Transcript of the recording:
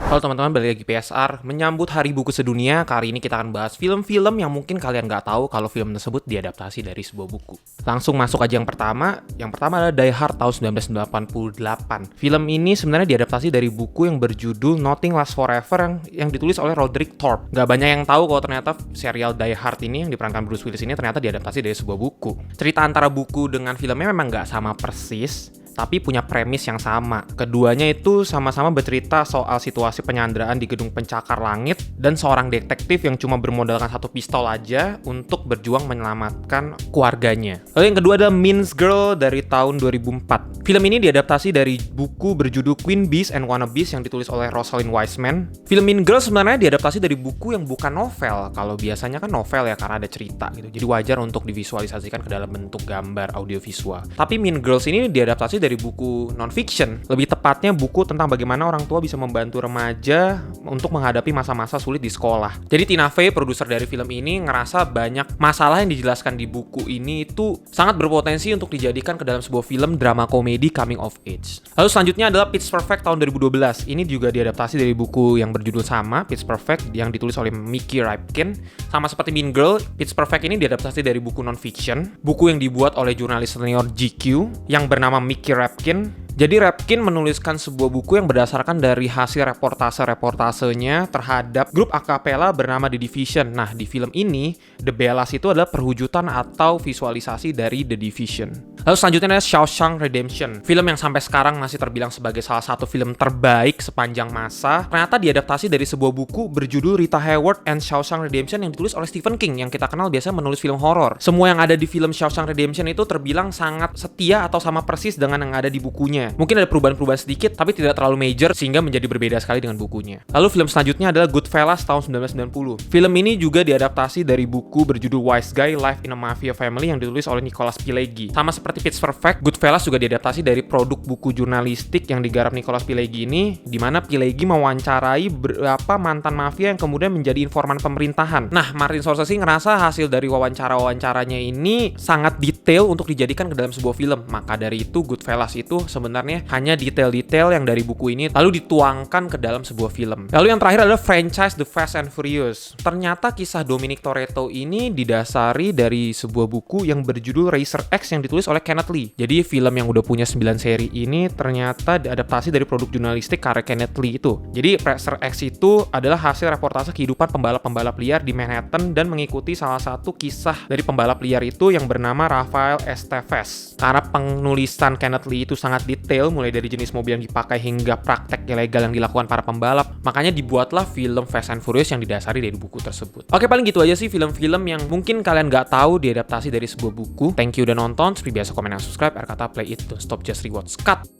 Halo teman-teman, balik lagi PSR. Menyambut Hari Buku Sedunia, kali ini kita akan bahas film-film yang mungkin kalian nggak tahu kalau film tersebut diadaptasi dari sebuah buku. Langsung masuk aja yang pertama. Yang pertama adalah Die Hard tahun 1988. Film ini sebenarnya diadaptasi dari buku yang berjudul Nothing Lasts Forever yang ditulis oleh Roderick Thorp. Nggak banyak yang tahu kalau ternyata serial Die Hard ini yang diperankan Bruce Willis ini ternyata diadaptasi dari sebuah buku. Cerita antara buku dengan filmnya memang nggak sama persis, tapi punya premis yang sama. Keduanya itu sama-sama bercerita soal situasi penyanderaan di gedung pencakar langit dan seorang detektif yang cuma bermodalkan satu pistol aja untuk berjuang menyelamatkan keluarganya. Lalu yang kedua adalah Mean Girls dari tahun 2004. Film ini diadaptasi dari buku berjudul Queen Bees and Wannabes yang ditulis oleh Rosalind Wiseman. Film Mean Girls sebenarnya diadaptasi dari buku yang bukan novel. Kalau biasanya kan novel ya karena ada cerita gitu. Jadi wajar untuk divisualisasikan ke dalam bentuk gambar audiovisual. Tapi Mean Girls ini diadaptasi dari buku non-fiction, lebih tepatnya buku tentang bagaimana orang tua bisa membantu remaja untuk menghadapi masa-masa sulit di sekolah. Jadi Tina Fey, produser dari film ini, ngerasa banyak masalah yang dijelaskan di buku ini itu sangat berpotensi untuk dijadikan ke dalam sebuah film drama komedi coming of age. Lalu selanjutnya adalah Pitch Perfect tahun 2012. Ini juga diadaptasi dari buku yang berjudul sama, Pitch Perfect, yang ditulis oleh Mickey Rapkin. Sama seperti Mean Girls, Pitch Perfect ini diadaptasi dari buku non-fiction, buku yang dibuat oleh jurnalis senior GQ yang bernama Mickey Rapkin. Jadi Rapkin menuliskan sebuah buku yang berdasarkan dari hasil reportasenya terhadap grup akapela bernama The Division. Nah, di film ini, The Bellas itu adalah perwujudan atau visualisasi dari The Division. Lalu selanjutnya adalah Shawshank Redemption. Film yang sampai sekarang masih terbilang sebagai salah satu film terbaik sepanjang masa. Ternyata diadaptasi dari sebuah buku berjudul Rita Hayworth and Shawshank Redemption yang ditulis oleh Stephen King yang kita kenal biasanya menulis film horor. Semua yang ada di film Shawshank Redemption itu terbilang sangat setia atau sama persis dengan yang ada di bukunya. Mungkin ada perubahan-perubahan sedikit, tapi tidak terlalu major sehingga menjadi berbeda sekali dengan bukunya. Lalu film selanjutnya adalah Goodfellas tahun 1990. Film ini juga diadaptasi dari buku berjudul Wise Guy, Life in a Mafia Family yang ditulis oleh Nicholas Pileggi. Sama seperti Pitch Perfect, Goodfellas juga diadaptasi dari produk buku jurnalistik yang digarap Nicholas Pileggi ini, di mana Pileggi mewawancarai beberapa mantan mafia yang kemudian menjadi informan pemerintahan. Nah, Martin Scorsese ngerasa hasil dari wawancara-wawancaranya ini sangat detail untuk dijadikan ke dalam sebuah film. Maka dari itu Goodfellas itu sebenarnya hanya detail-detail yang dari buku ini lalu dituangkan ke dalam sebuah film. Lalu yang terakhir adalah franchise The Fast and Furious. Ternyata kisah Dominic Toretto ini didasari dari sebuah buku yang berjudul Racer X yang ditulis oleh Kenneth Lee. Jadi film yang udah punya 9 seri ini ternyata diadaptasi dari produk jurnalistik karya Kenneth Lee itu. Jadi Racer X itu adalah hasil reportase kehidupan pembalap-pembalap liar di Manhattan dan mengikuti salah satu kisah dari pembalap liar itu yang bernama Rafael Esteves. Karena penulisan Kenneth Lee itu sangat detail, mulai dari jenis mobil yang dipakai hingga praktek ilegal yang dilakukan para pembalap, makanya dibuatlah film Fast and Furious yang didasari dari buku tersebut. Oke, paling gitu aja sih film-film yang mungkin kalian nggak tahu diadaptasi dari sebuah buku. Thank you udah nonton. Seperti biasa, komen dan subscribe. Kata play it, don't stop, just rewatch. Cut!